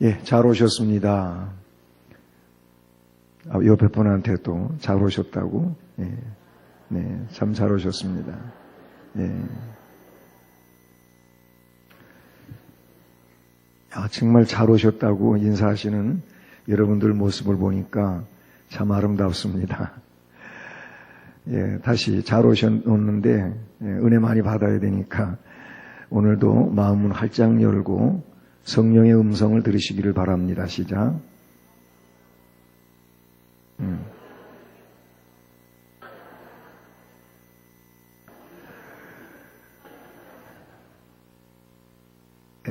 예, 잘 오셨습니다. 옆에 분한테도 잘 오셨다고. 예, 네, 참 잘 오셨습니다. 예. 정말 잘 오셨다고 인사하시는 여러분들 모습을 보니까 참 아름답습니다. 예, 다시 잘 오셨는데 은혜 많이 받아야 되니까 오늘도 마음은 활짝 열고 성령의 음성을 들으시기를 바랍니다. 시작.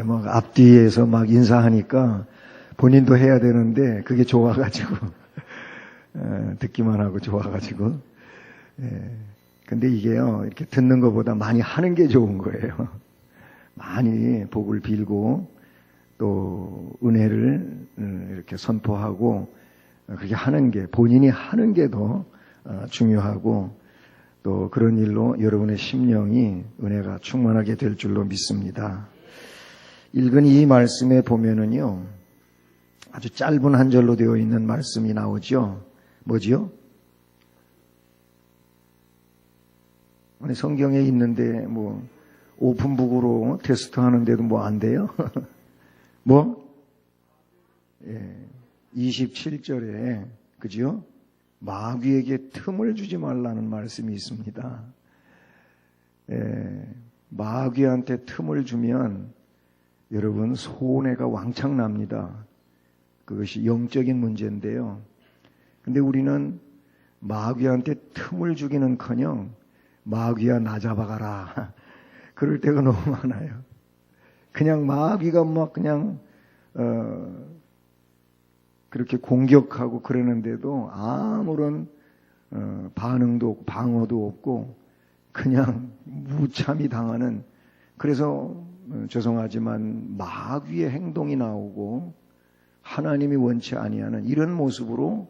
막 앞뒤에서 막 인사하니까 본인도 해야 되는데 그게 좋아가지고 듣기만 하고 좋아가지고 근데 이게요 이렇게 듣는 것보다 많이 하는 게 좋은 거예요. 많이 복을 빌고 또 은혜를 이렇게 선포하고 그렇게 하는 게 본인이 하는 게 더 중요하고 또 그런 일로 여러분의 심령이 은혜가 충만하게 될 줄로 믿습니다. 읽은 이 말씀에 보면은요 아주 짧은 한 절로 되어 있는 말씀이 나오죠. 뭐지요? 아니 성경에 있는데 뭐 오픈북으로 테스트 하는데도 뭐 안 돼요? 뭐? 예, 27절에 그죠? 마귀에게 틈을 주지 말라는 말씀이 있습니다. 예, 마귀한테 틈을 주면 여러분 손해가 왕창 납니다. 그것이 영적인 문제인데요. 근데 우리는 마귀한테 틈을 주기는커녕 마귀야 나 잡아가라 그럴 때가 너무 많아요. 그냥 마귀가 막 그냥 그렇게 공격하고 그러는데도 아무런 반응도 없고 방어도 없고 그냥 무참히 당하는, 그래서 죄송하지만 마귀의 행동이 나오고 하나님이 원치 아니하는 이런 모습으로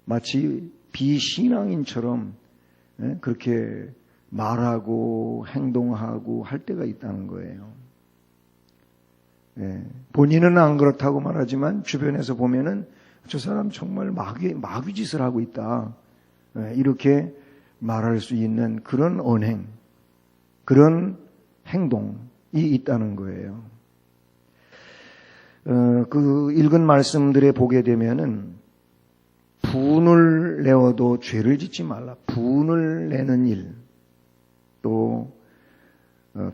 마치 비신앙인처럼 그렇게 말하고 행동하고 할 때가 있다는 거예요. 본인은 안 그렇다고 말하지만 주변에서 보면은 저 사람 정말 마귀 짓을 하고 있다, 이렇게 말할 수 있는 그런 언행, 그런 행동이 있다는 거예요. 그 읽은 말씀들에 보게 되면은 분을 내어도 죄를 짓지 말라, 분을 내는 일, 또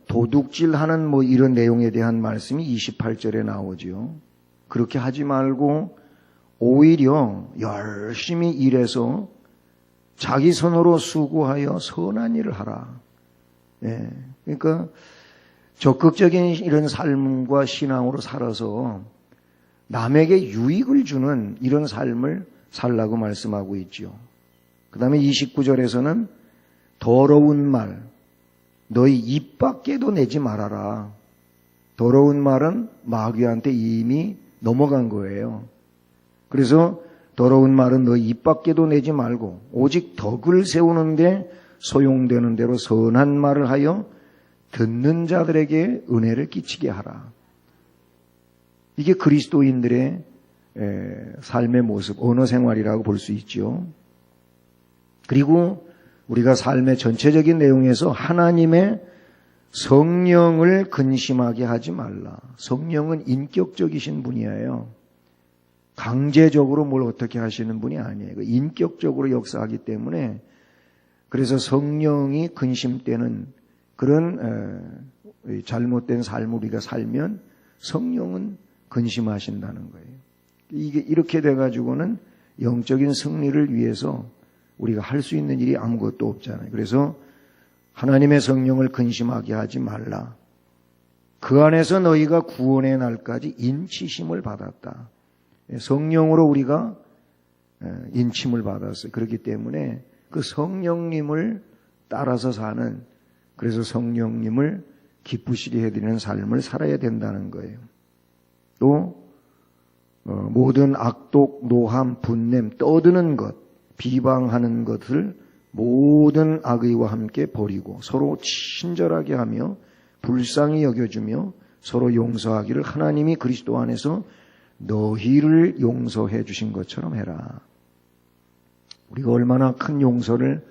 도둑질하는 뭐 이런 내용에 대한 말씀이 28절에 나오죠. 그렇게 하지 말고 오히려 열심히 일해서 자기 손으로 수고하여 선한 일을 하라. 그러니까 적극적인 이런 삶과 신앙으로 살아서 남에게 유익을 주는 이런 삶을 살라고 말씀하고 있죠. 그 다음에 29절에서는 더러운 말, 너희 입 밖에도 내지 말아라. 더러운 말은 마귀한테 이미 넘어간 거예요. 그래서 더러운 말은 너희 입 밖에도 내지 말고 오직 덕을 세우는데 소용되는 대로 선한 말을 하여 듣는 자들에게 은혜를 끼치게 하라. 이게 그리스도인들의 삶의 모습, 언어 생활이라고 볼 수 있죠. 그리고 우리가 삶의 전체적인 내용에서 하나님의 성령을 근심하게 하지 말라. 성령은 인격적이신 분이에요. 강제적으로 뭘 어떻게 하시는 분이 아니에요. 인격적으로 역사하기 때문에, 그래서 성령이 근심되는 그런 잘못된 삶을 우리가 살면 성령은 근심하신다는 거예요. 이게 이렇게 돼가지고는 영적인 승리를 위해서 우리가 할 수 있는 일이 아무것도 없잖아요. 그래서 하나님의 성령을 근심하게 하지 말라. 그 안에서 너희가 구원의 날까지 인치심을 받았다. 성령으로 우리가 인침을 받았어요. 그렇기 때문에 그 성령님을 따라서 사는, 그래서 성령님을 기쁘시게 해드리는 삶을 살아야 된다는 거예요. 또 모든 악독, 노함, 분냄, 떠드는 것, 비방하는 것을 모든 악의와 함께 버리고 서로 친절하게 하며 불쌍히 여겨주며 서로 용서하기를 하나님이 그리스도 안에서 너희를 용서해 주신 것처럼 해라. 우리가 얼마나 큰 용서를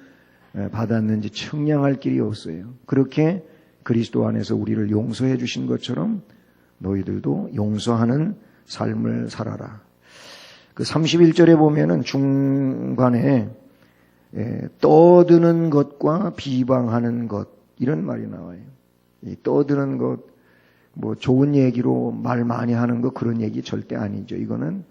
받았는지 측량할 길이 없어요. 그렇게 그리스도 안에서 우리를 용서해 주신 것처럼 너희들도 용서하는 삶을 살아라. 그 31절에 보면은 중간에 떠드는 것과 비방하는 것 이런 말이 나와요. 이 떠드는 것, 뭐 좋은 얘기로 말 많이 하는 거 그런 얘기 절대 아니죠. 이거는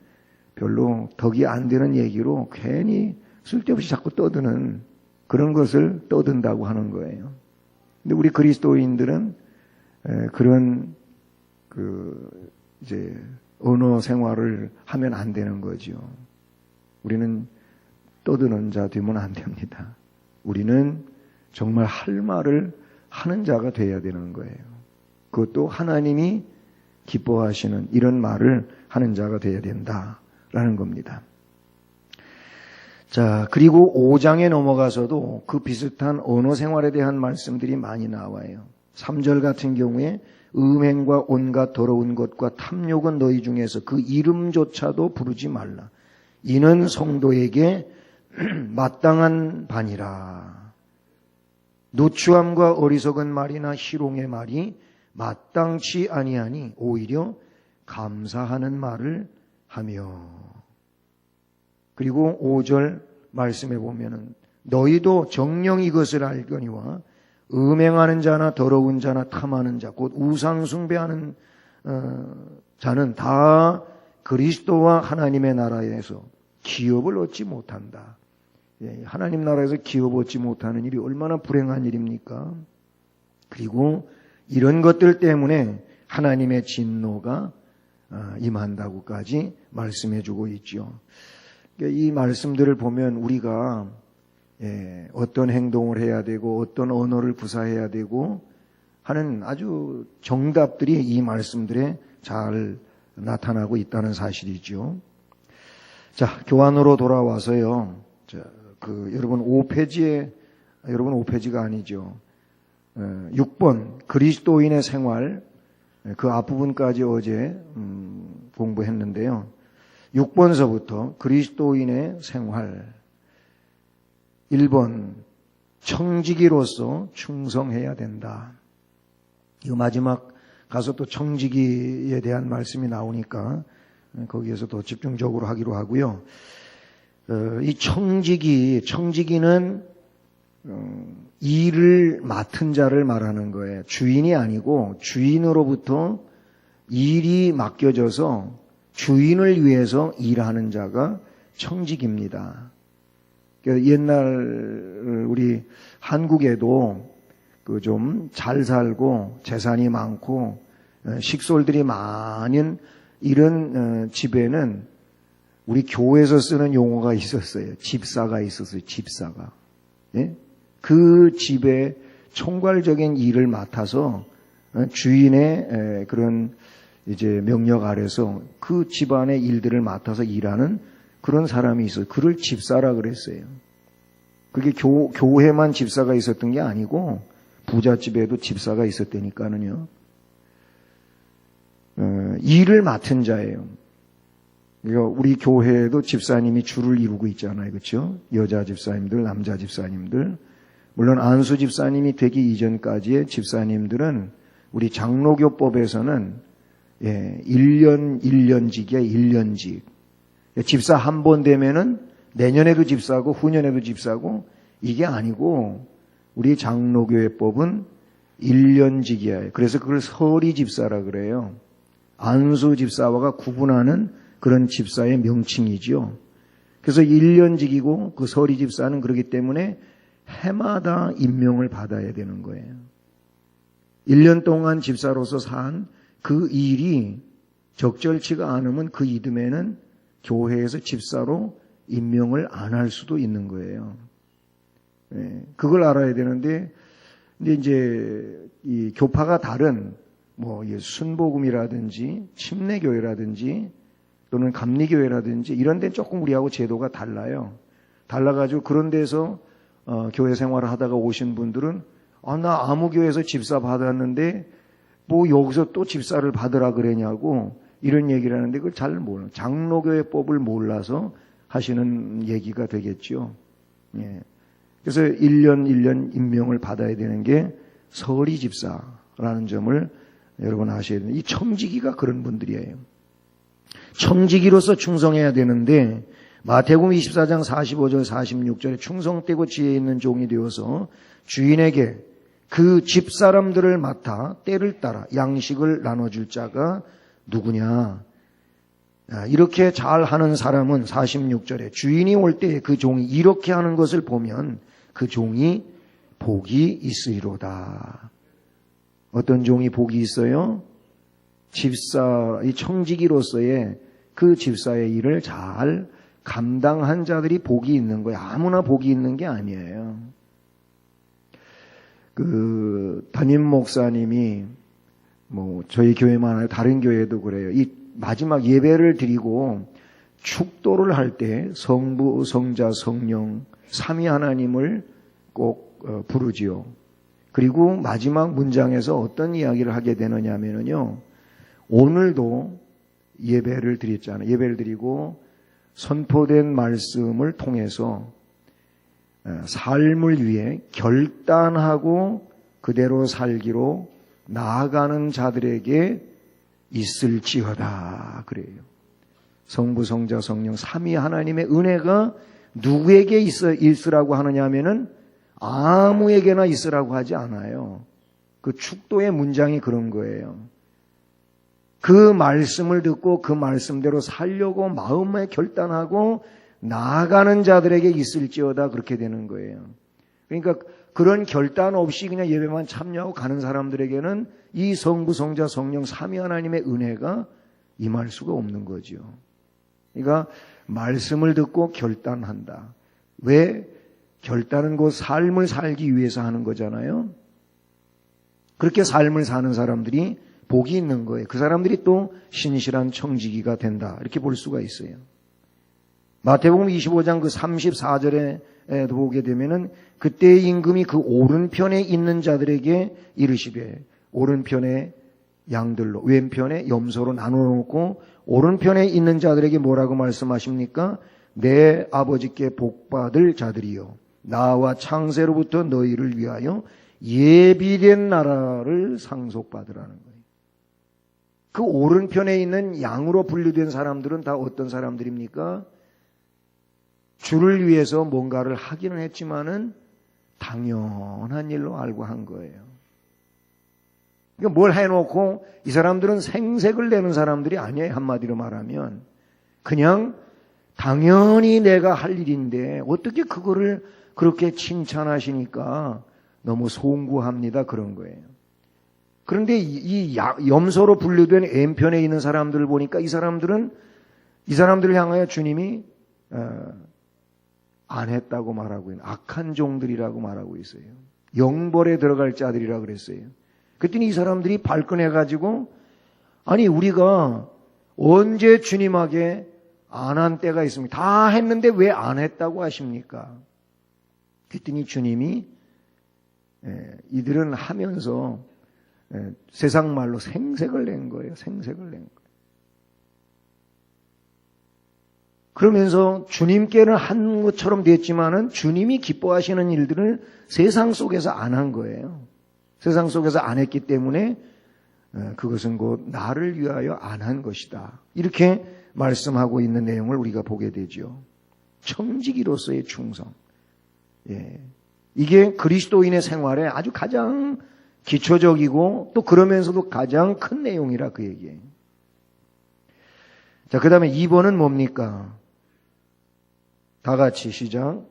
별로 덕이 안 되는 얘기로 괜히 쓸데없이 자꾸 떠드는 그런 것을 떠든다고 하는 거예요. 근데 우리 그리스도인들은 그런 이제 언어 생활을 하면 안 되는 거죠. 우리는 떠드는 자 되면 안 됩니다. 우리는 정말 할 말을 하는 자가 돼야 되는 거예요. 그것도 하나님이 기뻐하시는 이런 말을 하는 자가 돼야 된다라는 겁니다. 자, 그리고 5장에 넘어가서도 그 비슷한 언어 생활에 대한 말씀들이 많이 나와요. 3절 같은 경우에 음행과 온갖 더러운 것과 탐욕은 너희 중에서 그 이름조차도 부르지 말라. 이는 성도에게 마땅한 바니라. 누추함과 어리석은 말이나 희롱의 말이 마땅치 아니하니 오히려 감사하는 말을 하며. 그리고 5절 말씀해 보면은 너희도 정녕 이것을 알거니와 음행하는 자나 더러운 자나 탐하는 자 곧 우상 숭배하는 자는 다 그리스도와 하나님의 나라에서 기업을 얻지 못한다. 하나님 나라에서 기업 얻지 못하는 일이 얼마나 불행한 일입니까? 그리고 이런 것들 때문에 하나님의 진노가 임한다고까지 말씀해 주고 있죠. 이 말씀들을 보면 우리가 어떤 행동을 해야 되고 어떤 언어를 구사해야 되고 하는 아주 정답들이 이 말씀들에 잘 나타나고 있다는 사실이죠. 자, 교환으로 돌아와서요. 여러분 5페이지가 아니죠. 6번 그리스도인의 생활 그 앞부분까지 어제 공부했는데요. 6번서부터 그리스도인의 생활 1번 청지기로서 충성해야 된다. 이 마지막 가서 또 청지기에 대한 말씀이 나오니까 거기에서 더 집중적으로 하기로 하고요. 이 청지기는 일을 맡은 자를 말하는 거예요. 주인이 아니고 주인으로부터 일이 맡겨져서 주인을 위해서 일하는 자가 청지기입니다. 옛날 우리 한국에도 그 좀 잘 살고 재산이 많고 식솔들이 많은 이런 집에는 우리 교회에서 쓰는 용어가 있었어요. 집사가 있었어요. 집사가. 예? 그 집의 총괄적인 일을 맡아서 주인의 그런 이제 명령 아래서 그 집안의 일들을 맡아서 일하는 그런 사람이 있어요. 그를 집사라 그랬어요. 그게 교회만 집사가 있었던 게 아니고 부잣집에도 집사가 있었다니까는요. 일을 맡은 자예요. 그러니까 우리 교회에도 집사님이 줄을 이루고 있잖아요. 그렇죠? 여자 집사님들, 남자 집사님들. 물론 안수 집사님이 되기 이전까지의 집사님들은 우리 장로교법에서는 1년직이야, 1년직. 집사 한 번 되면은 내년에도 집사고 후년에도 집사고 이게 아니고 우리 장로교회법은 1년직이야. 그래서 그걸 서리 집사라 그래요. 안수 집사와가 구분하는 그런 집사의 명칭이죠. 그래서 1년직이고 그 서리 집사는 그렇기 때문에 해마다 임명을 받아야 되는 거예요. 1년 동안 집사로서 산 그 일이 적절치가 않으면 그 이듬해는 교회에서 집사로 임명을 안 할 수도 있는 거예요. 그걸 알아야 되는데, 근데 이제 이 교파가 다른 뭐 순복음이라든지 침례교회라든지 또는 감리교회라든지 이런 데는 조금 우리하고 제도가 달라요. 달라가지고 그런 데서 교회 생활을 하다가 오신 분들은 나 아무 교회에서 집사 받았는데 뭐 여기서 또 집사를 받으라 그러냐고 이런 얘기를 하는데 그걸 잘 모르는, 장로교의 법을 몰라서 하시는 얘기가 되겠죠. 예. 그래서 1년 임명을 받아야 되는 게 서리 집사라는 점을 여러분 아셔야 됩니다. 이 청지기가 그런 분들이에요. 청지기로서 충성해야 되는데 마태복음 24장 45절 46절에 충성되고 지혜 있는 종이 되어서 주인에게 그 집사람들을 맡아 때를 따라 양식을 나눠줄 자가 누구냐. 이렇게 잘하는 사람은 46절에 주인이 올 때 그 종이 이렇게 하는 것을 보면 그 종이 복이 있으리로다. 어떤 종이 복이 있어요? 집사, 이 청지기로서의 그 집사의 일을 잘 감당한 자들이 복이 있는 거예요. 아무나 복이 있는 게 아니에요. 담임 목사님이 저희 교회만 아니라 다른 교회도 그래요. 이 마지막 예배를 드리고 축도를 할 때 성부, 성자, 성령 삼위 하나님을 꼭 부르지요. 그리고 마지막 문장에서 어떤 이야기를 하게 되느냐 하면요. 오늘도 예배를 드렸잖아요. 예배를 드리고 선포된 말씀을 통해서 삶을 위해 결단하고 그대로 살기로 나아가는 자들에게 있을지어다 그래요. 성부, 성자, 성령 삼위 하나님의 은혜가 누구에게 있으라고 하느냐 하면은 아무에게나 있으라고 하지 않아요. 그 축도의 문장이 그런 거예요. 그 말씀을 듣고 그 말씀대로 살려고 마음에 결단하고 나아가는 자들에게 있을지어다 그렇게 되는 거예요. 그러니까 그런 결단 없이 그냥 예배만 참여하고 가는 사람들에게는 이 성부, 성자, 성령 삼위 하나님의 은혜가 임할 수가 없는 거죠. 그러니까 말씀을 듣고 결단한다. 왜? 결단은 그 삶을 살기 위해서 하는 거잖아요. 그렇게 삶을 사는 사람들이 복이 있는 거예요. 그 사람들이 또 신실한 청지기가 된다. 이렇게 볼 수가 있어요. 마태복음 25장 그 34절에 보게 되면은 그때의 임금이 그 오른편에 있는 자들에게 이르시되 오른편에 양들로 왼편에 염소로 나눠놓고 오른편에 있는 자들에게 뭐라고 말씀하십니까? 내 아버지께 복받을 자들이요 나와 창세로부터 너희를 위하여 예비된 나라를 상속받으라는 거예요. 그 오른편에 있는 양으로 분류된 사람들은 다 어떤 사람들입니까? 주를 위해서 뭔가를 하기는 했지만은 당연한 일로 알고 한 거예요. 그러니까 뭘 해놓고 이 사람들은 생색을 내는 사람들이 아니에요. 한마디로 말하면 그냥 당연히 내가 할 일인데 어떻게 그거를 그렇게 칭찬하시니까 너무 송구합니다. 그런 거예요. 그런데 이 염소로 분류된 왼편에 있는 사람들을 보니까 이 사람들을 향하여 주님이 안 했다고 말하고 있는 악한 종들이라고 말하고 있어요. 영벌에 들어갈 자들이라고 그랬어요. 그랬더니 이 사람들이 발끈해가지고 아니 우리가 언제 주님에게 안 한 때가 있습니까? 다 했는데 왜 안 했다고 하십니까? 그랬더니 주님이 이들은 하면서 세상 말로 생색을 낸 거예요. 생색을 낸 거예요. 그러면서 주님께는 한 것처럼 됐지만은 주님이 기뻐하시는 일들을 세상 속에서 안 한 거예요. 세상 속에서 안 했기 때문에 그것은 곧 나를 위하여 안 한 것이다. 이렇게 말씀하고 있는 내용을 우리가 보게 되죠. 청지기로서의 충성. 예. 이게 그리스도인의 생활에 아주 가장 기초적이고 또 그러면서도 가장 큰 내용이라 그 얘기예요. 자, 그 다음에 2번은 뭡니까? 다 같이 시작.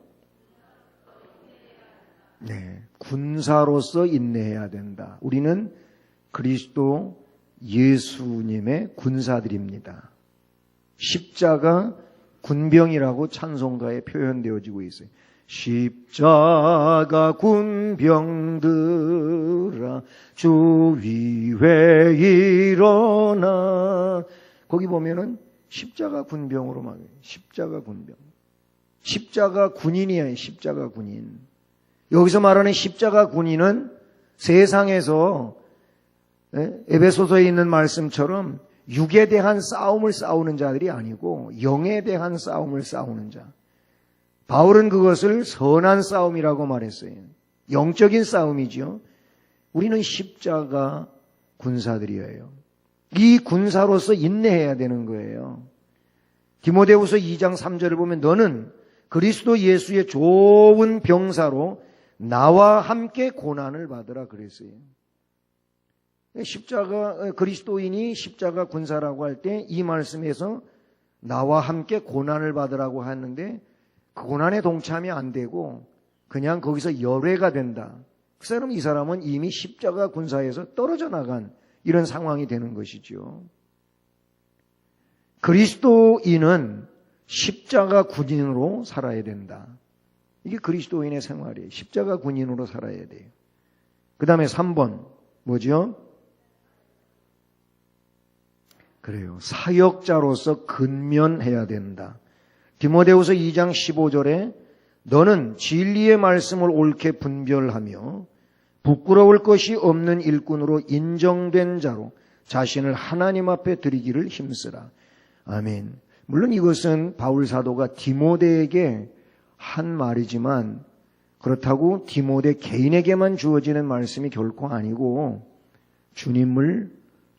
네, 군사로서 인내해야 된다. 우리는 그리스도 예수님의 군사들입니다. 십자가 군병이라고 찬송가에 표현되어지고 있어요. 십자가 군병들아 주 위에 일어나. 거기 보면은 십자가 군병으로 막 십자가 군병. 십자가 군인이야. 십자가 군인. 여기서 말하는 십자가 군인은 세상에서 에베소서에 있는 말씀처럼 육에 대한 싸움을 싸우는 자들이 아니고 영에 대한 싸움을 싸우는 자. 바울은 그것을 선한 싸움이라고 말했어요. 영적인 싸움이죠. 우리는 십자가 군사들이에요. 이 군사로서 인내해야 되는 거예요. 디모데후서 2장 3절을 보면 너는 그리스도 예수의 좋은 병사로 나와 함께 고난을 받으라 그랬어요. 그리스도인이 십자가 군사라고 할 때 이 말씀에서 나와 함께 고난을 받으라고 하는데 그 고난에 동참이 안 되고 그냥 거기서 열외가 된다. 그 사람 이 사람은 이미 십자가 군사에서 떨어져 나간 이런 상황이 되는 것이죠. 그리스도인은 십자가 군인으로 살아야 된다. 이게 그리스도인의 생활이에요. 십자가 군인으로 살아야 돼요. 그 다음에 3번 뭐죠? 그래요. 사역자로서 근면해야 된다. 디모데후서 2장 15절에 너는 진리의 말씀을 옳게 분별하며 부끄러울 것이 없는 일꾼으로 인정된 자로 자신을 하나님 앞에 드리기를 힘쓰라. 아멘. 물론 이것은 바울 사도가 디모데에게 한 말이지만 그렇다고 디모데 개인에게만 주어지는 말씀이 결코 아니고 주님을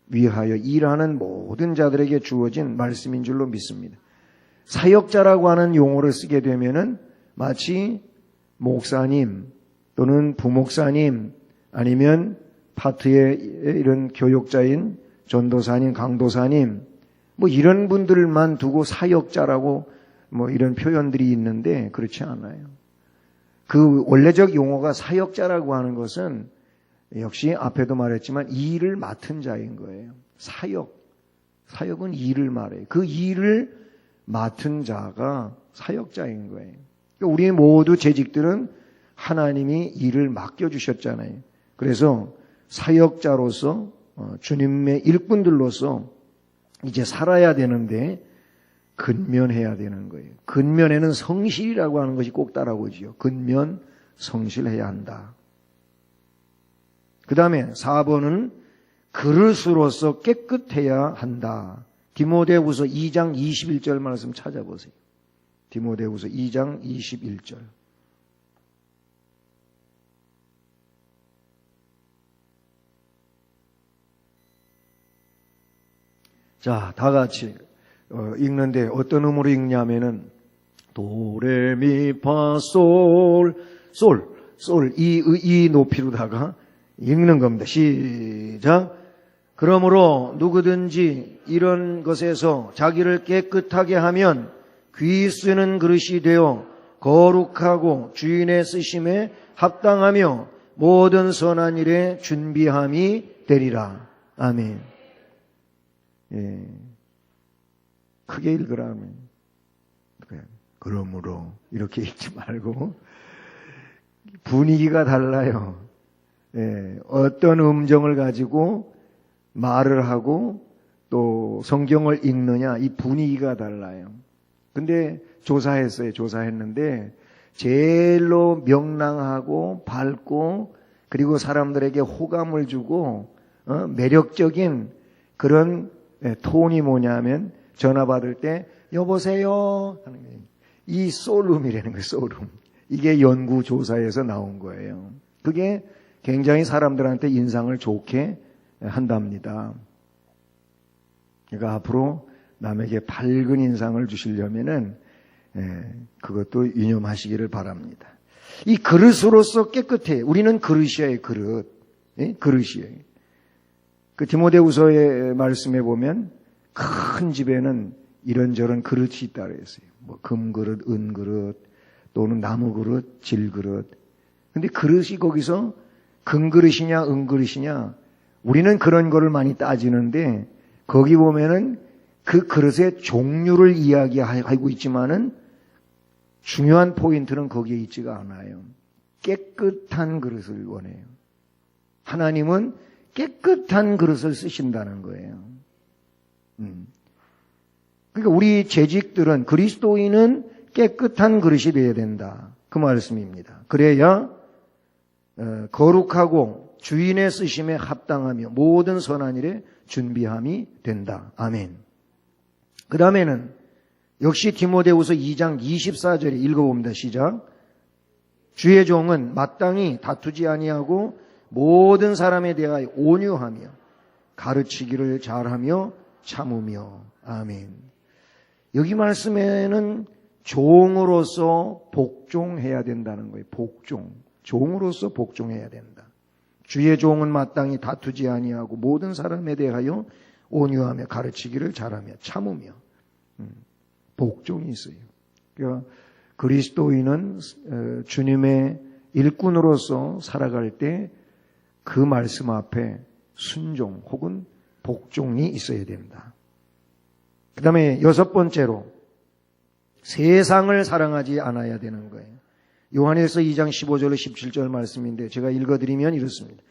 위하여 일하는 모든 자들에게 주어진 말씀인 줄로 믿습니다. 사역자라고 하는 용어를 쓰게 되면은 마치 목사님 또는 부목사님 아니면 파트의 이런 교육자인 전도사님, 강도사님 뭐 이런 분들만 두고 사역자라고 뭐 이런 표현들이 있는데 그렇지 않아요. 그 원래적 용어가 사역자라고 하는 것은 역시 앞에도 말했지만 이 일을 맡은 자인 거예요. 사역은 일을 말해요. 그 일을 맡은 자가 사역자인 거예요. 우리 모두 재직들은 하나님이 일을 맡겨주셨잖아요. 그래서 사역자로서 주님의 일꾼들로서 이제 살아야 되는데 근면해야 되는 거예요. 근면에는 성실이라고 하는 것이 꼭 따라오지요. 근면, 성실해야 한다. 그 다음에 4번은 그릇으로서 깨끗해야 한다. 디모데후서 2장 21절 말씀 찾아보세요. 디모데후서 2장 21절. 자, 다 같이 읽는데 어떤 음으로 읽냐면은 도레미파솔 솔 이 높이로다가 읽는 겁니다. 시작. 그러므로 누구든지 이런 것에서 자기를 깨끗하게 하면 귀 쓰는 그릇이 되어 거룩하고 주인의 쓰심에 합당하며 모든 선한 일에 준비함이 되리라. 아멘. 예. 크게 읽으라면 그러므로 이렇게 읽지 말고 분위기가 달라요. 예. 어떤 음정을 가지고 말을 하고 또 성경을 읽느냐 이 분위기가 달라요. 근데 조사했는데 제일로 명랑하고 밝고 그리고 사람들에게 호감을 주고 매력적인 그런 톤이 뭐냐면 전화 받을 때 여보세요 하는 거예요. 이 솔룸이라는 거예요. 솔룸. 이게 연구 조사에서 나온 거예요. 그게 굉장히 사람들한테 인상을 좋게 한답니다. 그러니까 앞으로 남에게 밝은 인상을 주시려면은 그것도 유념하시기를 바랍니다. 이 그릇으로서 깨끗해. 우리는 그릇이에요. 그릇. 그릇이에요. 그 디모데후서의 말씀에 보면 큰 집에는 이런저런 그릇이 있다 그랬어요. 뭐 금그릇, 은그릇, 또는 나무그릇, 질그릇. 근데 그릇이 거기서 금그릇이냐 은그릇이냐 우리는 그런 거를 많이 따지는데 거기 보면은 그 그릇의 종류를 이야기하고 있지만은 중요한 포인트는 거기에 있지가 않아요. 깨끗한 그릇을 원해요. 하나님은 깨끗한 그릇을 쓰신다는 거예요. 그러니까 우리 재직들은 그리스도인은 깨끗한 그릇이 되어야 된다. 그 말씀입니다. 그래야 거룩하고 주인의 쓰심에 합당하며 모든 선한 일에 준비함이 된다. 아멘. 그 다음에는 역시 디모데후서 2장 24절에 읽어봅니다. 시작. 주의 종은 마땅히 다투지 아니하고 모든 사람에 대하여 온유하며 가르치기를 잘하며 참으며. 아멘. 여기 말씀에는 종으로서 복종해야 된다는 거예요. 복종. 종으로서 복종해야 된다. 주의 종은 마땅히 다투지 아니하고 모든 사람에 대하여 온유하며 가르치기를 잘하며 참으며. 복종이 있어요. 그러니까 그리스도인은 주님의 일꾼으로서 살아갈 때 그 말씀 앞에 순종 혹은 복종이 있어야 된다. 그 다음에 6번째로 세상을 사랑하지 않아야 되는 거예요. 요한일서 2장 15절로 17절 말씀인데 제가 읽어드리면 이렇습니다.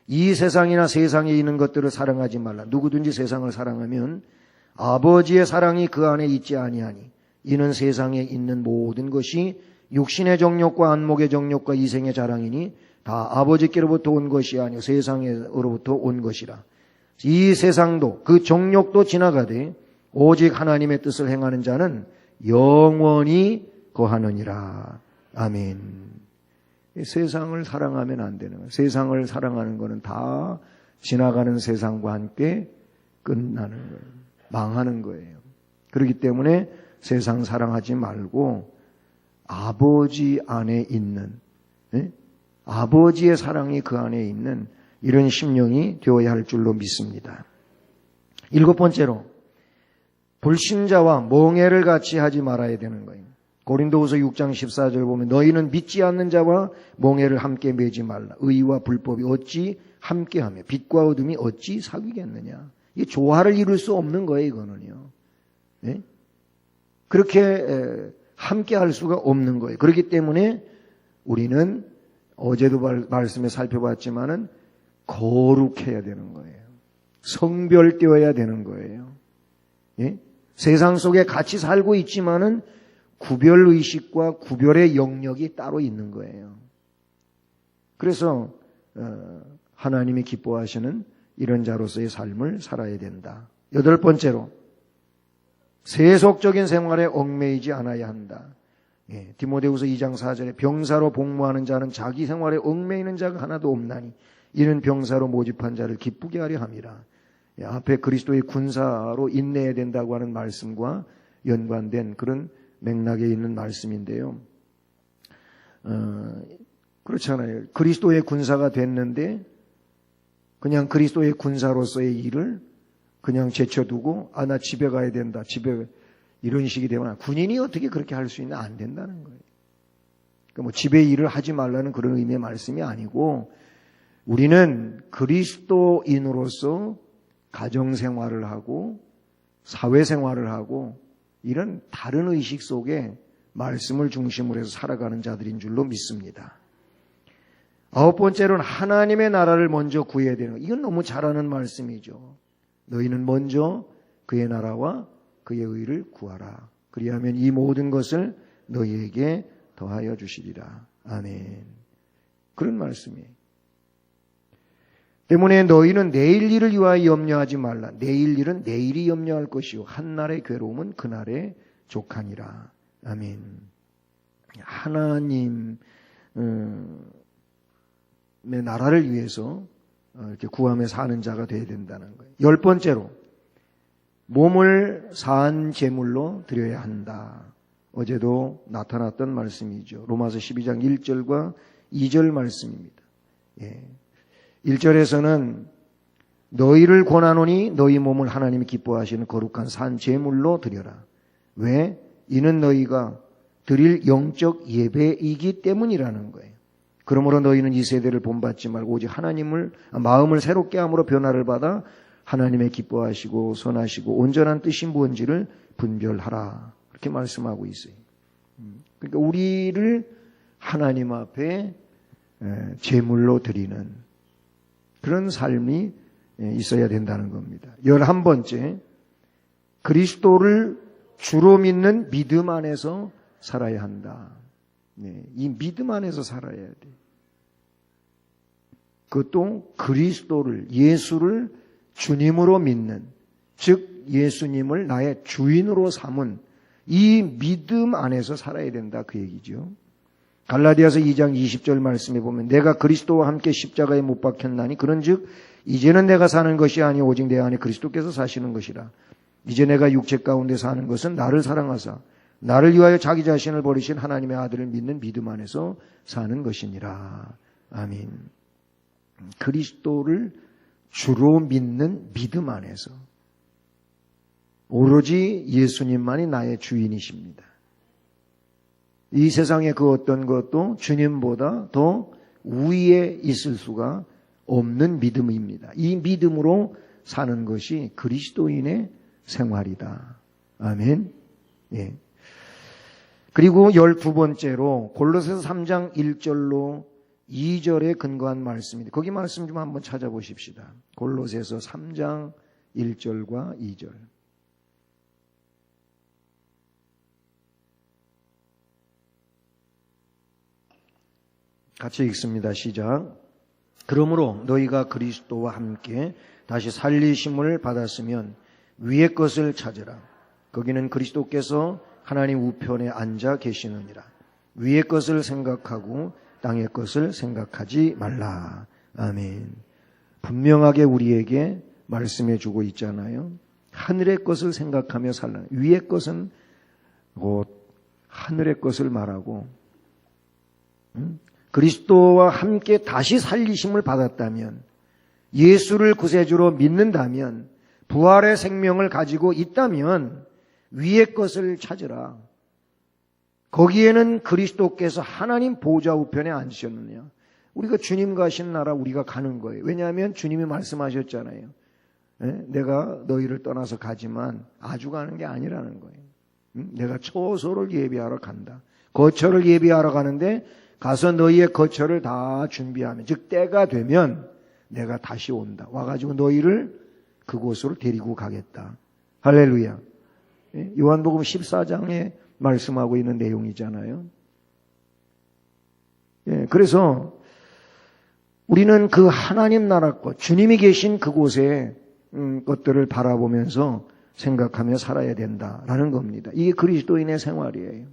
이 세상이나 세상에 있는 것들을 사랑하지 말라. 누구든지 세상을 사랑하면 아버지의 사랑이 그 안에 있지 아니하니 이는 세상에 있는 모든 것이 육신의 정욕과 안목의 정욕과 이생의 자랑이니 다 아버지께로부터 온 것이 아니요 세상으로부터 온 것이라. 이 세상도 그 정욕도 지나가되 오직 하나님의 뜻을 행하는 자는 영원히 거하느니라. 아멘. 세상을 사랑하면 안 되는 거예요. 세상을 사랑하는 것은 다 지나가는 세상과 함께 끝나는 거예요. 망하는 거예요. 그렇기 때문에 세상 사랑하지 말고 아버지 안에 있는, 아버지의 사랑이 그 안에 있는 이런 심령이 되어야 할 줄로 믿습니다. 7번째로 불신자와 멍해를 같이 하지 말아야 되는 거예요. 고린도후서 6장 14절 보면 너희는 믿지 않는 자와 멍해를 함께 매지 말라. 의와 불법이 어찌 함께하며 빛과 어둠이 어찌 사귀겠느냐. 이게 조화를 이룰 수 없는 거예요. 이거는요. 네? 그렇게 함께 할 수가 없는 거예요. 그렇기 때문에 우리는 어제도 말씀에 살펴봤지만은 거룩해야 되는 거예요. 성별되어야 되는 거예요. 예? 세상 속에 같이 살고 있지만은 구별의식과 구별의 영역이 따로 있는 거예요. 그래서 하나님이 기뻐하시는 이런 자로서의 삶을 살아야 된다. 8번째로 세속적인 생활에 얽매이지 않아야 한다. 예, 디모데후서 2장 4절에 병사로 복무하는 자는 자기 생활에 얽매이는 자가 하나도 없나니 이는 병사로 모집한 자를 기쁘게 하려 함이라. 예, 앞에 그리스도의 군사로 인내해야 된다고 하는 말씀과 연관된 그런 맥락에 있는 말씀인데요. 그렇잖아요. 그리스도의 군사가 됐는데 그냥 그리스도의 군사로서의 일을 그냥 제쳐두고 나 집에 가야 된다. 집에 이런 식이 되거나 군인이 어떻게 그렇게 할 수 있나 안 된다는 거예요. 그러니까 뭐 집에 일을 하지 말라는 그런 의미의 말씀이 아니고 우리는 그리스도인으로서 가정생활을 하고 사회생활을 하고 이런 다른 의식 속에 말씀을 중심으로 해서 살아가는 자들인 줄로 믿습니다. 9번째로는 하나님의 나라를 먼저 구해야 되는 거예요. 이건 너무 잘하는 말씀이죠. 너희는 먼저 그의 나라와 그의 의를 구하라. 그리하면 이 모든 것을 너희에게 더하여 주시리라. 아멘. 그런 말씀이에요. 때문에 너희는 내일 일을 위하여 염려하지 말라. 내일 일은 내일이 염려할 것이요 한날의 괴로움은 그날의 족하니라. 아멘. 하나님의 나라를 위해서 이렇게 구하며 사는 자가 되어야 된다는 거예요. 10번째로 몸을 산 제물로 드려야 한다. 어제도 나타났던 말씀이죠. 로마서 12장 1절과 2절 말씀입니다. 예. 1절에서는 너희를 권하노니 너희 몸을 하나님이 기뻐하시는 거룩한 산 제물로 드려라. 왜? 이는 너희가 드릴 영적 예배이기 때문이라는 거예요. 그러므로 너희는 이 세대를 본받지 말고 오직 마음을 새롭게 함으로 변화를 받아 하나님의 기뻐하시고 선하시고 온전한 뜻이 무엇인지를 분별하라. 그렇게 말씀하고 있어요. 그러니까 우리를 하나님 앞에 제물로 드리는 그런 삶이 있어야 된다는 겁니다. 11번째, 그리스도를 주로 믿는 믿음 안에서 살아야 한다. 이 믿음 안에서 살아야 돼. 그것도 그리스도를, 예수를 주님으로 믿는, 즉 예수님을 나의 주인으로 삼은 이 믿음 안에서 살아야 된다, 그 얘기죠. 갈라디아서 2장 20절 말씀에 보면 내가 그리스도와 함께 십자가에 못 박혔나니 그런즉 이제는 내가 사는 것이 아니 오직 내 안에 그리스도께서 사시는 것이라. 이제 내가 육체 가운데 사는 것은 나를 사랑하사 나를 위하여 자기 자신을 버리신 하나님의 아들을 믿는 믿음 안에서 사는 것이니라. 아멘. 그리스도를 주로 믿는 믿음 안에서 오로지 예수님만이 나의 주인이십니다. 이 세상의 그 어떤 것도 주님보다 더 위에 있을 수가 없는 믿음입니다. 이 믿음으로 사는 것이 그리스도인의 생활이다. 아멘. 예. 그리고 12번째로 골로새서 3장 1절로 2절에 근거한 말씀입니다. 거기 말씀 좀 한번 찾아보십시다. 골로새서 3장 1절과 2절. 같이 읽습니다. 시작. 그러므로 너희가 그리스도와 함께 다시 살리심을 받았으면 위의 것을 찾으라. 거기는 그리스도께서 하나님 우편에 앉아 계시느니라. 위의 것을 생각하고 땅의 것을 생각하지 말라. 아멘. 분명하게 우리에게 말씀해 주고 있잖아요. 하늘의 것을 생각하며 살라. 위의 것은 곧 하늘의 것을 말하고 그리스도와 함께 다시 살리심을 받았다면, 예수를 구세주로 믿는다면, 부활의 생명을 가지고 있다면 위의 것을 찾으라. 거기에는 그리스도께서 하나님 보좌 우편에 앉으셨느냐. 우리가 주님 가신 나라 우리가 가는 거예요. 왜냐하면 주님이 말씀하셨잖아요. 내가 너희를 떠나서 가지만 아주 가는 게 아니라는 거예요. 내가 처소를 예비하러 간다. 거처를 예비하러 가는데 가서 너희의 거처를 다 준비하면, 즉 때가 되면 내가 다시 온다. 와가지고 너희를 그곳으로 데리고 가겠다. 할렐루야. 요한복음 14장에 말씀하고 있는 내용이잖아요. 그래서 우리는 그 하나님 나라 것, 주님이 계신 그곳에 것들을 바라보면서 생각하며 살아야 된다라는 겁니다. 이게 그리스도인의 생활이에요.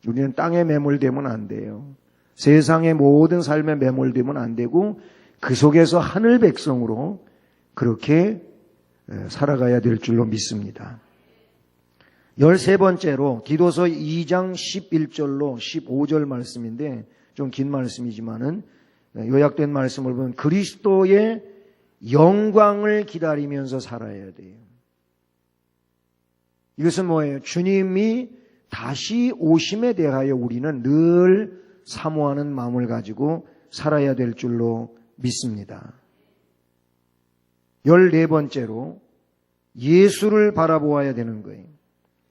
우리는 땅에 매몰되면 안 돼요. 세상의 모든 삶에 매몰되면 안 되고 그 속에서 하늘 백성으로 그렇게 살아가야 될 줄로 믿습니다. 13번째로 디도서 2장 11절로 15절 말씀인데 좀 긴 말씀이지만은 요약된 말씀을 보면 그리스도의 영광을 기다리면서 살아야 돼요. 이것은 뭐예요? 주님이 다시 오심에 대하여 우리는 늘 사모하는 마음을 가지고 살아야 될 줄로 믿습니다. 14번째로 예수를 바라보아야 되는 거예요.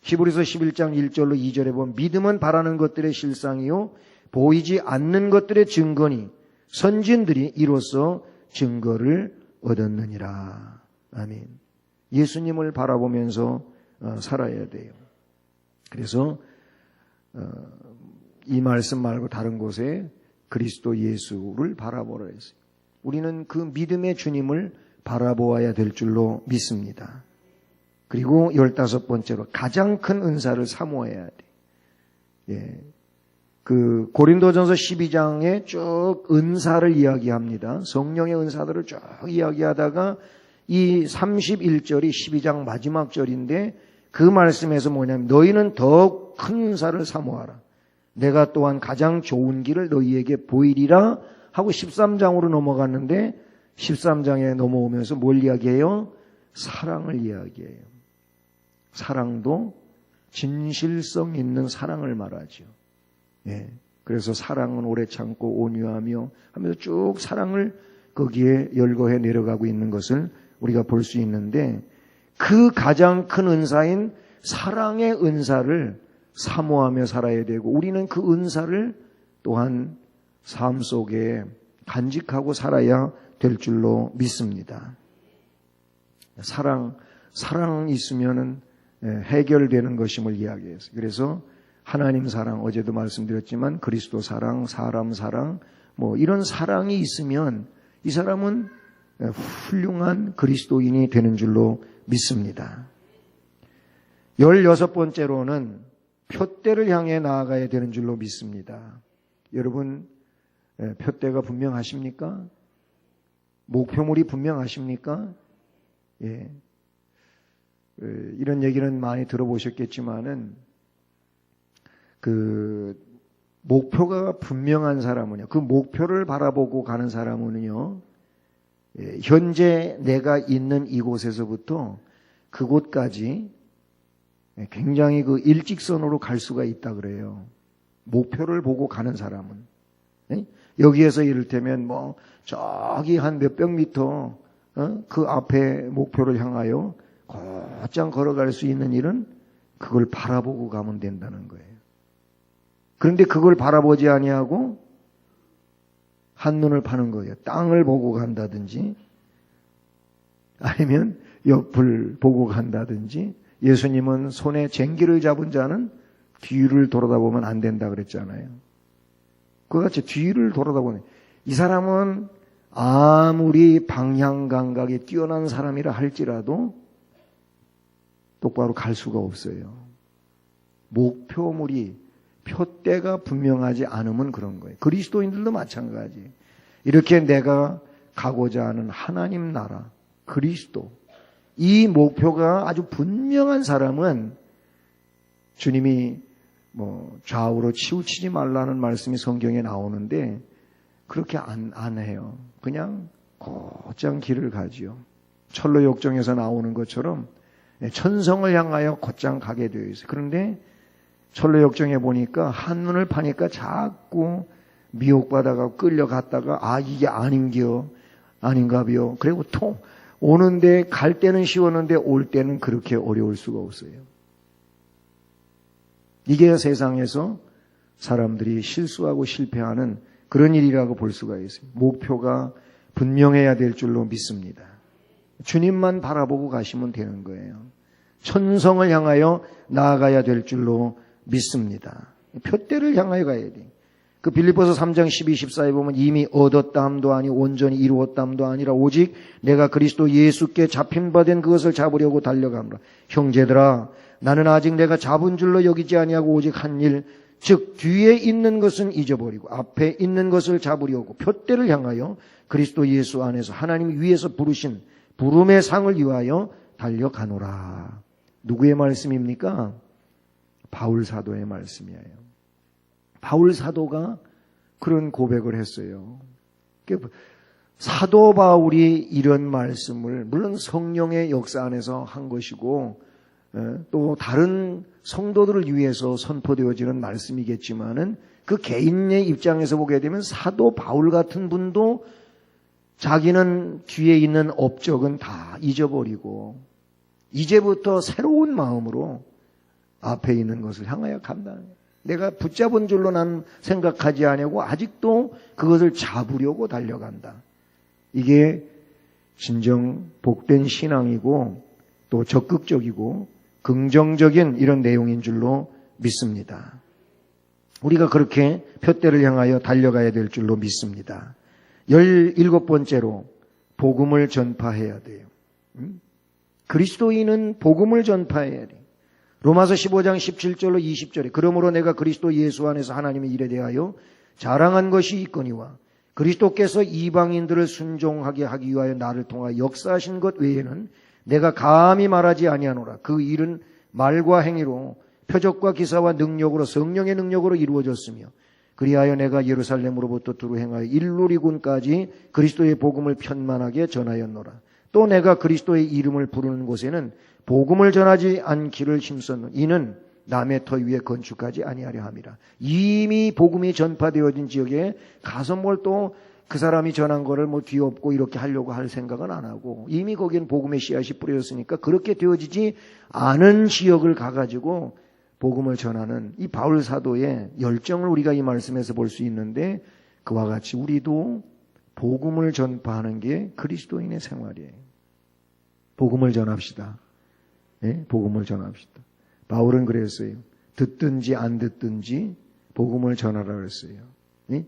히브리서 11장 1절로 2절에 보면 믿음은 바라는 것들의 실상이요 보이지 않는 것들의 증거니 선진들이 이로써 증거를 얻었느니라. 아멘. 예수님을 바라보면서 살아야 돼요. 그래서 이 말씀 말고 다른 곳에 그리스도 예수를 바라보라 했어요. 우리는 그 믿음의 주님을 바라보아야 될 줄로 믿습니다. 그리고 15번째로 가장 큰 은사를 사모해야 돼. 예. 그 고린도전서 12장에 쭉 은사를 이야기합니다. 성령의 은사들을 쭉 이야기하다가 이 31절이 12장 마지막 절인데 그 말씀에서 뭐냐면 너희는 더 큰 은사를 사모하라. 내가 또한 가장 좋은 길을 너희에게 보이리라 하고 13장으로 넘어갔는데 13장에 넘어오면서 뭘 이야기해요? 사랑을 이야기해요. 사랑도 진실성 있는 사랑을 말하죠. 예. 그래서 사랑은 오래 참고 온유하며 하면서 쭉 사랑을 거기에 열거해 내려가고 있는 것을 우리가 볼 수 있는데 그 가장 큰 은사인 사랑의 은사를 사모하며 살아야 되고 우리는 그 은사를 또한 삶 속에 간직하고 살아야 될 줄로 믿습니다. 사랑 있으면은 해결되는 것임을 이야기했어요. 그래서 하나님 사랑, 어제도 말씀드렸지만 그리스도 사랑, 사람 사랑, 뭐 이런 사랑이 있으면 이 사람은 훌륭한 그리스도인이 되는 줄로 믿습니다. 16번째로는 표대를 향해 나아가야 되는 줄로 믿습니다. 여러분, 표대가 분명하십니까? 목표물이 분명하십니까? 예. 이런 얘기는 많이 들어보셨겠지만은, 목표가 분명한 사람은요, 그 목표를 바라보고 가는 사람은요, 현재 내가 있는 이곳에서부터 그곳까지 굉장히 일직선으로 갈 수가 있다 그래요. 목표를 보고 가는 사람은. 여기에서 이를테면 저기 한 몇백 미터 그 앞에 목표를 향하여 곧장 걸어갈 수 있는 일은 그걸 바라보고 가면 된다는 거예요. 그런데 그걸 바라보지 아니하고 한눈을 파는 거예요. 땅을 보고 간다든지 아니면 옆을 보고 간다든지. 예수님은 손에 쟁기를 잡은 자는 뒤를 돌아다보면 안 된다 그랬잖아요. 그같이 뒤를 돌아다보는, 이 사람은 아무리 방향 감각이 뛰어난 사람이라 할지라도 똑바로 갈 수가 없어요. 목표물이, 표대가 분명하지 않으면 그런 거예요. 그리스도인들도 마찬가지. 이렇게 내가 가고자 하는 하나님 나라, 그리스도, 이 목표가 아주 분명한 사람은 주님이 좌우로 치우치지 말라는 말씀이 성경에 나오는데 그렇게 안 해요. 그냥 곧장 길을 가지요. 철로 역정에서 나오는 것처럼 천성을 향하여 곧장 가게 되어 있어요. 그런데 철로 역정에 보니까 한눈을 파니까 자꾸 미혹받아가 끌려갔다가 이게 아닌가비요. 그리고 또 오는데 갈 때는 쉬웠는데 올 때는 그렇게 어려울 수가 없어요. 이게 세상에서 사람들이 실수하고 실패하는 그런 일이라고 볼 수가 있어요. 목표가 분명해야 될 줄로 믿습니다. 주님만 바라보고 가시면 되는 거예요. 천성을 향하여 나아가야 될 줄로 믿습니다. 표대를 향하여 가야 돼. 그 빌립보서 3장 12, 14에 보면 이미 얻었다함도 아니 온전히 이루었다함도 아니라 오직 내가 그리스도 예수께 잡힌 바 된 그것을 잡으려고 달려가노라. 형제들아, 나는 아직 내가 잡은 줄로 여기지 아니하고 오직 한 일, 즉 뒤에 있는 것은 잊어버리고 앞에 있는 것을 잡으려고 표대를 향하여 그리스도 예수 안에서 하나님이 위에서 부르신 부름의 상을 위하여 달려가노라. 누구의 말씀입니까? 바울 사도의 말씀이에요. 바울 사도가 그런 고백을 했어요. 사도 바울이 이런 말씀을 물론 성령의 역사 안에서 한 것이고 또 다른 성도들을 위해서 선포되어지는 말씀이겠지만은 그 개인의 입장에서 보게 되면 사도 바울 같은 분도 자기는 뒤에 있는 업적은 다 잊어버리고 이제부터 새로운 마음으로 앞에 있는 것을 향하여 간다. 내가 붙잡은 줄로 난 생각하지 아니하고 아직도 그것을 잡으려고 달려간다. 이게 진정 복된 신앙이고 또 적극적이고 긍정적인 이런 내용인 줄로 믿습니다. 우리가 그렇게 표대를 향하여 달려가야 될 줄로 믿습니다. 17번째로 복음을 전파해야 돼요. 그리스도인은 복음을 전파해야 돼요. 로마서 15장 17절로 20절에 그러므로 내가 그리스도 예수 안에서 하나님의 일에 대하여 자랑한 것이 있거니와 그리스도께서 이방인들을 순종하게 하기 위하여 나를 통하여 역사하신 것 외에는 내가 감히 말하지 아니하노라. 그 일은 말과 행위로 표적과 기사와 능력으로 성령의 능력으로 이루어졌으며 그리하여 내가 예루살렘으로부터 두루 행하여 일루리군까지 그리스도의 복음을 편만하게 전하였노라. 또 내가 그리스도의 이름을 부르는 곳에는 복음을 전하지 않기를 힘썼노. 이는 남의 터 위에 건축하지 아니하려 함이라. 이미 복음이 전파되어진 지역에 가서 뭘 또 그 사람이 전한 거를 뒤엎고 이렇게 하려고 할 생각은 안 하고 이미 거기는 복음의 씨앗이 뿌려졌으니까 그렇게 되어지지 않은 지역을 가가지고 복음을 전하는 이 바울 사도의 열정을 우리가 이 말씀에서 볼 수 있는데 그와 같이 우리도 복음을 전파하는 게 그리스도인의 생활이에요. 복음을 전합시다. 네? 복음을 전합시다. 바울은 그랬어요. 듣든지 안 듣든지 복음을 전하라 그랬어요. 네?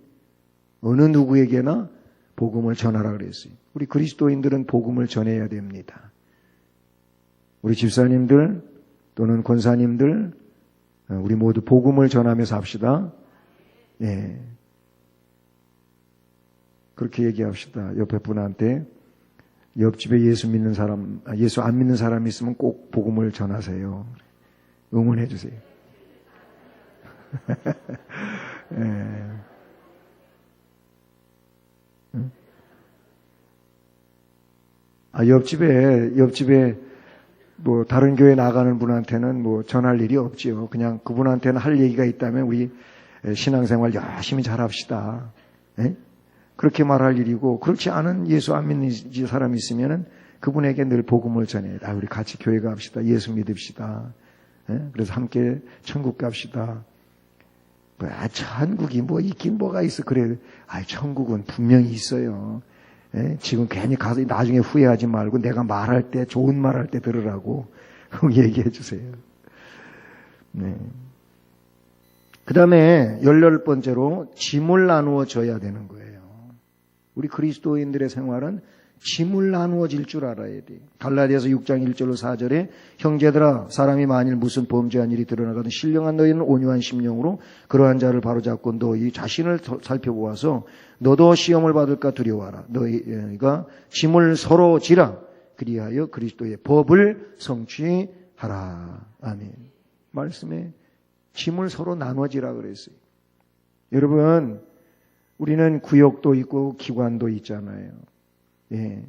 어느 누구에게나 복음을 전하라 그랬어요. 우리 그리스도인들은 복음을 전해야 됩니다. 우리 집사님들 또는 권사님들 우리 모두 복음을 전하면서 합시다. 예. 그렇게 얘기합시다. 옆에 분한테 옆집에 예수 믿는 사람, 예수 안 믿는 사람이 있으면 꼭 복음을 전하세요. 응원해 주세요. 예. 옆집에 뭐 다른 교회 나가는 분한테는 뭐 전할 일이 없지요. 그냥 그분한테는 할 얘기가 있다면 우리 신앙생활 열심히 잘합시다. 예? 그렇게 말할 일이고, 그렇지 않은 예수 안 믿는 사람이 있으면은 그분에게 늘 복음을 전해. 우리 같이 교회 갑시다. 예수 믿읍시다. 예? 그래서 함께 천국 갑시다. 천국이 뭐 있긴 뭐가 있어. 그래. 천국은 분명히 있어요. 예? 지금 괜히 가서 나중에 후회하지 말고 내가 말할 때, 좋은 말 할 때 들으라고 얘기해 주세요. 네. 그 다음에 18번째로 짐을 나누어 져야 되는 거예요. 우리 그리스도인들의 생활은 짐을 나누어질 줄 알아야 돼. 갈라디아서 6장 1절로 4절에 형제들아 사람이 만일 무슨 범죄한 일이 드러나거든 신령한 너희는 온유한 심령으로 그러한 자를 바로잡고 너희 자신을 살펴보아서 너도 시험을 받을까 두려워하라. 너희가 짐을 서로 지라. 그리하여 그리스도의 법을 성취하라. 아멘. 말씀에 짐을 서로 나눠지라 그랬어요. 여러분, 우리는 구역도 있고 기관도 있잖아요. 예.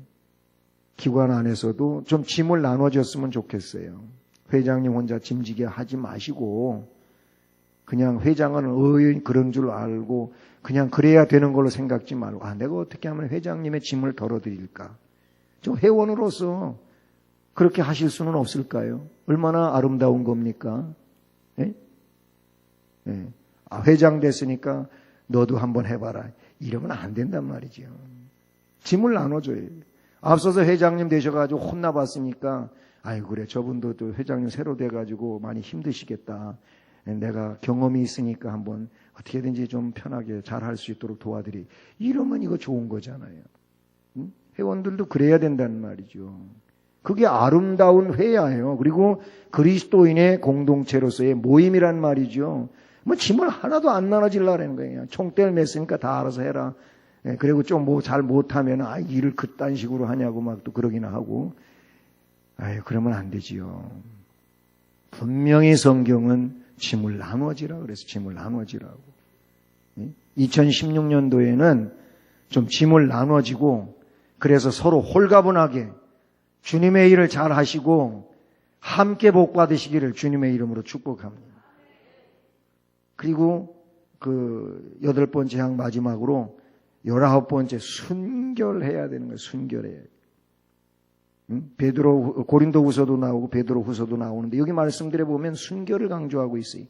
기관 안에서도 좀 짐을 나눠줬으면 좋겠어요. 회장님 혼자 짐지게 하지 마시고 그냥 회장은 그런 줄 알고 그냥 그래야 되는 걸로 생각지 말고 내가 어떻게 하면 회장님의 짐을 덜어드릴까? 저 회원으로서 그렇게 하실 수는 없을까요? 얼마나 아름다운 겁니까? 예? 예. 회장 됐으니까 너도 한번 해봐라. 이러면 안 된단 말이죠. 짐을 나눠줘요. 앞서서 회장님 되셔가지고 혼나봤으니까 그래 저분도 또 회장님 새로 돼가지고 많이 힘드시겠다. 내가 경험이 있으니까 한번 어떻게든지 좀 편하게 잘할 수 있도록 도와드리. 이러면 이거 좋은 거잖아요. 응? 회원들도 그래야 된다는 말이죠. 그게 아름다운 회야예요. 그리고 그리스도인의 공동체로서의 모임이란 말이죠. 뭐 짐을 하나도 안 나눠질라는 거예요. 총대를 맸으니까 다 알아서 해라. 그리고 좀 뭐 잘 못하면 일을 그딴 식으로 하냐고 막 또 그러기나 하고. 그러면 안 되지요. 분명히 성경은 짐을 나눠지라 그래서 짐을 나눠지라고. 2016년도에는 좀 짐을 나눠지고 그래서 서로 홀가분하게 주님의 일을 잘 하시고 함께 복 받으시기를 주님의 이름으로 축복합니다. 그리고 그 8번째 항 마지막으로 19번째 순결해야 되는 거예요. 순결해야. 고린도후서도 나오고 베드로후서도 나오는데 여기 말씀들에 보면 순결을 강조하고 있어요.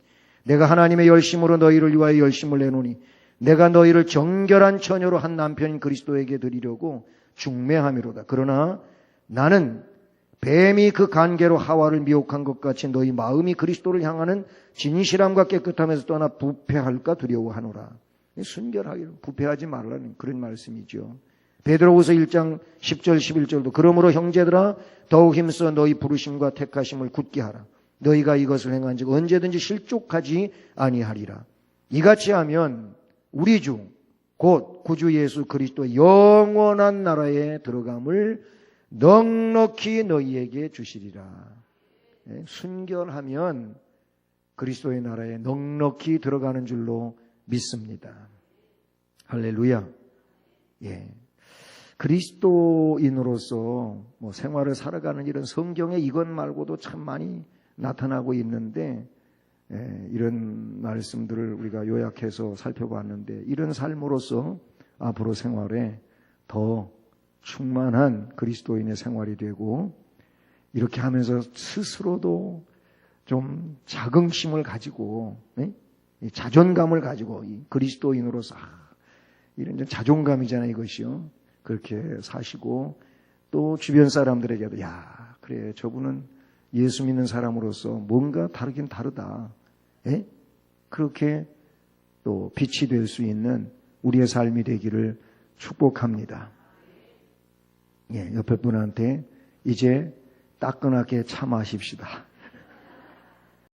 내가 하나님의 열심으로 너희를 위하여 열심을 내노니 내가 너희를 정결한 처녀로 한 남편인 그리스도에게 드리려고 중매함이로다. 그러나 나는 뱀이 그 간계로 하와를 미혹한 것 같이 너희 마음이 그리스도를 향하는 진실함과 깨끗함에서 떠나 부패할까 두려워하노라. 순결하기를 부패하지 말라는 그런 말씀이죠. 베드로후서 1장 10절 11절도 그러므로 형제들아 더욱 힘써 너희 부르심과 택하심을 굳게 하라. 너희가 이것을 행한 즉 언제든지 실족하지 아니하리라. 이같이 하면 우리 주 곧 구주 예수 그리스도의 영원한 나라에 들어감을 넉넉히 너희에게 주시리라. 순결하면 그리스도의 나라에 넉넉히 들어가는 줄로 믿습니다. 할렐루야. 예. 그리스도인으로서 생활을 살아가는 이런 성경에 이것 말고도 참 많이 나타나고 있는데 이런 말씀들을 우리가 요약해서 살펴봤는데 이런 삶으로서 앞으로 생활에 더 충만한 그리스도인의 생활이 되고 이렇게 하면서 스스로도 좀 자긍심을 가지고 자존감을 가지고 그리스도인으로서 이런 자존감이잖아요 이것이요. 그렇게 사시고 또 주변 사람들에게도 그래 저분은 예수 믿는 사람으로서 뭔가 다르긴 다르다. 그렇게 또 빛이 될 수 있는 우리의 삶이 되기를 축복합니다. 예, 옆에 분한테 이제 따끈하게 참아십시다.